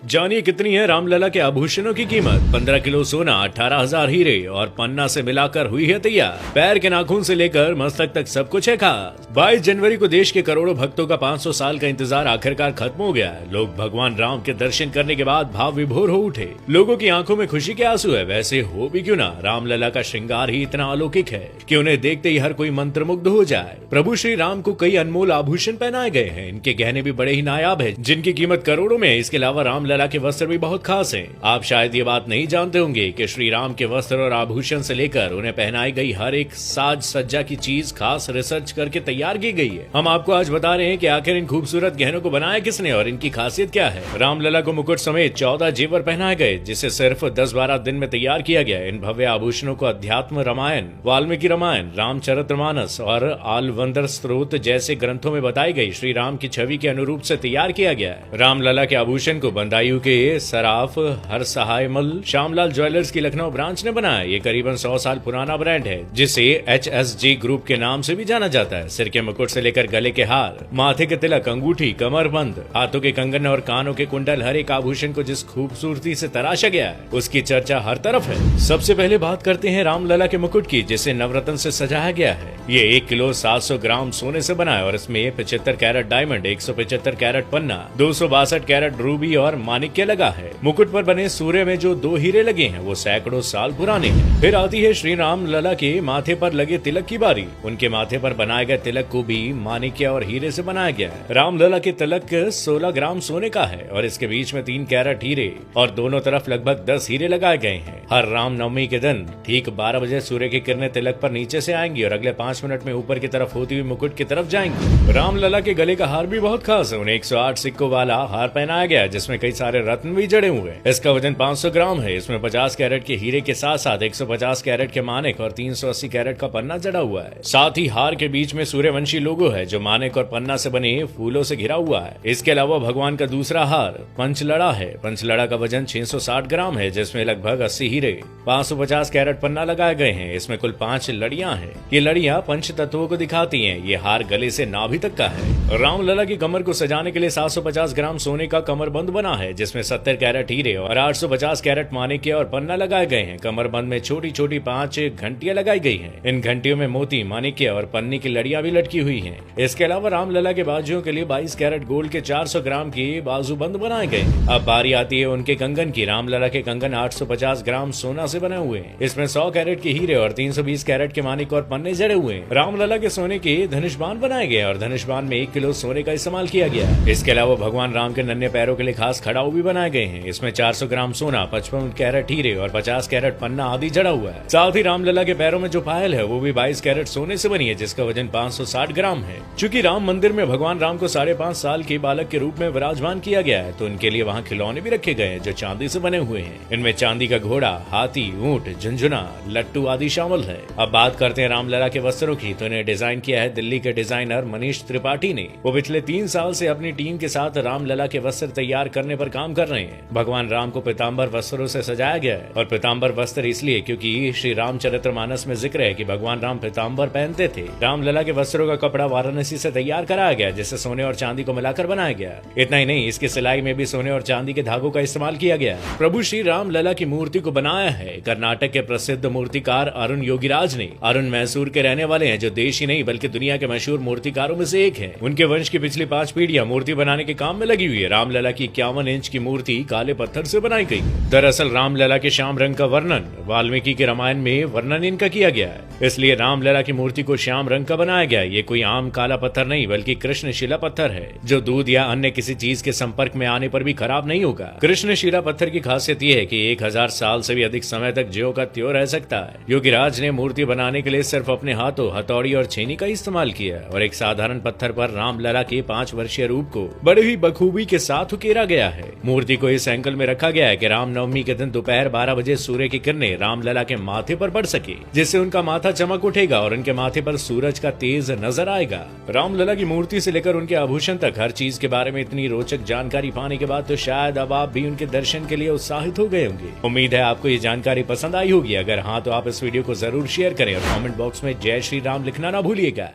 जानिए कितनी है रामलला के आभूषणों की कीमत। 15 किलो सोना, 18,000 हीरे और पन्ना से मिलाकर हुई है तैयार। पैर के नाखून से लेकर मस्तक तक सब कुछ है खास। 22 जनवरी को देश के करोड़ों भक्तों का 500 साल का इंतजार आखिरकार खत्म हो गया है। लोग भगवान राम के दर्शन करने के बाद भाव विभोर हो उठे। लोगों की आंखों में खुशी के आंसू है। वैसे हो भी क्यों ना, रामलला का श्रृंगार ही इतना अलौकिक है कि उन्हें देखते ही हर कोई मंत्रमुग्ध हो जाए। प्रभु श्री राम को कई अनमोल आभूषण पहनाए गए हैं। इनके गहने भी बड़े ही नायाब है, जिनकी कीमत करोड़ों में है। इसके अलावा रामलला के वस्त्र भी बहुत खास हैं। आप शायद ये बात नहीं जानते होंगे कि श्री राम के वस्त्र और आभूषण से लेकर उन्हें पहनाई गई हर एक साज सज्जा की चीज खास रिसर्च करके तैयार की गई है। हम आपको आज बता रहे हैं कि आखिर इन खूबसूरत गहनों को बनाया किसने और इनकी खासियत क्या है। रामलला को मुकुट समेत 14 जेवर पहनाए गए, जिसे सिर्फ 10-12 दिन में तैयार किया गया। इन भव्य आभूषणों को अध्यात्म रामायण, वाल्मीकि रामायण, रामचरितमानस और आलवंदर स्त्रोत जैसे ग्रंथों में बताई गई श्री राम की छवि के अनुरूप से तैयार किया गया है। रामलला के आभूषण को बंदायू के सराफ हर सहायमल श्यामलाल ज्वेलर्स की लखनऊ ब्रांच ने बनाया। ये करीबन 100 साल पुराना ब्रांड है, जिसे HSG ग्रुप के नाम से भी जाना जाता है। सिर के मुकुट से लेकर गले के हार, माथे के तिलक, अंगूठी, कमरबंद, हाथों के कंगन और कानों के कुंडल, हर एक आभूषण को जिस खूबसूरती से तराशा गया है उसकी चर्चा हर तरफ है। सबसे पहले बात करते हैं रामलला के मुकुट की, जिसे नवरत्न से सजाया गया है। ये 1 किलो 700 ग्राम सोने से बना है और इसमें 75 कैरेट डायमंड, 175 कैरेट पन्ना, 262 कैरेट रूबी और माणिक्य लगा है। मुकुट पर बने सूर्य में जो 2 हीरे लगे हैं वो सैकड़ों साल पुराने हैं। फिर आती है श्री राम लला के माथे पर लगे तिलक की बारी। उनके माथे पर बनाए गए तिलक को भी माणिक्य और हीरे से बनाया गया है। रामलला के तिलक 16 ग्राम सोने का है और इसके बीच में 3 कैरेट हीरे और दोनों तरफ लगभग 10 हीरे लगाए गए हैं। हर राम नवमी के दिन ठीक 12 बजे सूर्य की किरणें तिलक पर नीचे से आएंगी और अगले 5 मिनट में ऊपर की तरफ होती हुई मुकुट की तरफ जाएंगी। रामलला के गले का हार भी बहुत खास है। उन्हें 108 सिक्कों वाला हार पहनाया गया, जिसमें कई सारे रत्न भी जड़े हुए हैं। इसका वजन 500 ग्राम है। इसमें 50 कैरेट के हीरे के साथ साथ 150 कैरेट के मानिक और 380 कैरेट का पन्ना जड़ा हुआ है। साथ ही हार के बीच में सूर्यवंशी लोगो है, जो मानिक और पन्ना से बने फूलों से घिरा हुआ है। इसके अलावा भगवान का दूसरा हार पंचलड़ा है। पंचलड़ा का वजन 660 ग्राम है, जिसमें लगभग 80 हीरे, 550 कैरेट पन्ना लगाए गए हैं। इसमें कुल 5 लड़ियां हैं। ये लड़ियां पंच तत्वों को दिखाती हैं। ये हार गले से नाभि तक का है। रामलला की कमर को सजाने के लिए 750 ग्राम सोने का कमरबंद बना है, जिसमें 70 कैरेट हीरे और 850 कैरेट माणिक्य और पन्ना लगाए गए हैं। कमरबंद में छोटी छोटी 5 घंटियां लगाई गई हैं। इन घंटियों में मोती, माणिक्य और पन्नी की लड़ियां भी लटकी हुई हैं। इसके अलावा रामलला के बाजुओं के लिए 22 कैरेट गोल्ड के 400 ग्राम के बाजूबंद बनाए गए। अब बारी आती है उनके कंगन की। रामलला के कंगन 850 ग्राम सोना से बने हुए हैं। इसमें 100 कैरेट के हीरे और 320 कैरेट के माणिक और पन्ने जड़े हुए हैं। रामलला के सोने के धनुष्बाण बनाए गए और धनुष्बाण में 1 किलो सोने का इस्तेमाल किया गया। इसके अलावा भगवान राम के नन्हे पैरों के लिए खास खड़ाऊ भी बनाए गए हैं। इसमें 400 ग्राम सोना, 55 कैरेट हीरे और 50 कैरेट पन्ना आदि जड़ा हुआ है। साथ ही रामलला के पैरों में जो पायल है वो भी 22 कैरेट सोने से बनी है, जिसका वजन 560 ग्राम है। चूंकि राम मंदिर में भगवान राम को 5.5 साल के बालक के रूप में विराजमान किया गया है, तो उनके लिए वहाँ खिलौने भी रखे गए हैं जो चांदी से बने हुए हैं। इनमें चांदी का घोड़ा, हाथी, ऊंट, झुंझुना, लट्टू आदि शामिल है। अब बात करते हैं रामलला के वस्त्रों की, तो इन्हें डिजाइन किया है दिल्ली के डिजाइनर मनीष त्रिपाठी ने। वो पिछले 3 साल से अपनी टीम के साथ रामलला के वस्त्र तैयार करने पर काम कर रहे हैं। भगवान राम को पीताम्बर वस्त्रों से सजाया गया है और पीताम्बर वस्त्र इसलिए क्योंकि श्री रामचरितमानस में जिक्र है कि भगवान राम पीताम्बर पहनते थे। रामलला के वस्त्रों का कपड़ा वाराणसी से तैयार कराया गया, जिसे सोने और चांदी को मिलाकर बनाया गया। इतना ही नहीं, इसकी सिलाई में भी सोने और चांदी के धागों का इस्तेमाल किया गया। प्रभु श्री रामलला की मूर्ति को बनाया है कर्नाटक के प्रसिद्ध मूर्तिकार अरुण योगीराज ने। अरुण मैसूर के रहने वाले हैं, जो देश ही नहीं बल्कि दुनिया के मशहूर मूर्तिकारों में से एक है। उनके वंश की पिछली 5 पीढ़ियां मूर्ति बनाने के काम में लगी हुई है। रामलला की 51 इंच की मूर्ति काले पत्थर से बनाई गई। दरअसल रामलला के श्याम रंग का वर्णन वाल्मीकि के रामायण में वर्णन इनका किया गया है, इसलिए रामलला की मूर्ति को श्याम रंग का बनाया गया। ये कोई आम काला पत्थर नहीं बल्कि कृष्णशिला पत्थर है, जो दूध या अन्य किसी चीज के संपर्क में आने पर भी खराब नहीं होगा। कृष्णशिला पत्थर की खासियत यह है कि 1000 साल से भी अधिक समय तक ज्यों का त्यों रह सकता है। योगीराज ने मूर्ति बनाने के लिए सिर्फ अपने हाथों, हथौड़ी और छेनी का इस्तेमाल किया और एक साधारण पत्थर पर रामलला के 5 वर्षीय रूप को बड़े ही बखूबी के साथ उकेरा गया है। मूर्ति को इस एंगल में रखा गया है कि रामनवमी के दिन दोपहर 12 बजे सूर्य की किरणें रामलला के माथे पर पड़ सके, जिससे उनका माथा चमक उठेगा और उनके माथे पर सूरज का तेज नजर आएगा। रामलला की मूर्ति से लेकर उनके आभूषण तक हर चीज के बारे में इतनी रोचक जानकारी पाने के बाद तो शायद अब आप भी उनके दर्शन के लिए उत्साहित हो गए होंगे। उम्मीद है आपको ये जानकारी पसंद आई होगी। अगर हाँ, तो आप इस वीडियो को जरूर शेयर करें और कमेंट बॉक्स में जय श्री राम लिखना ना भूलिएगा।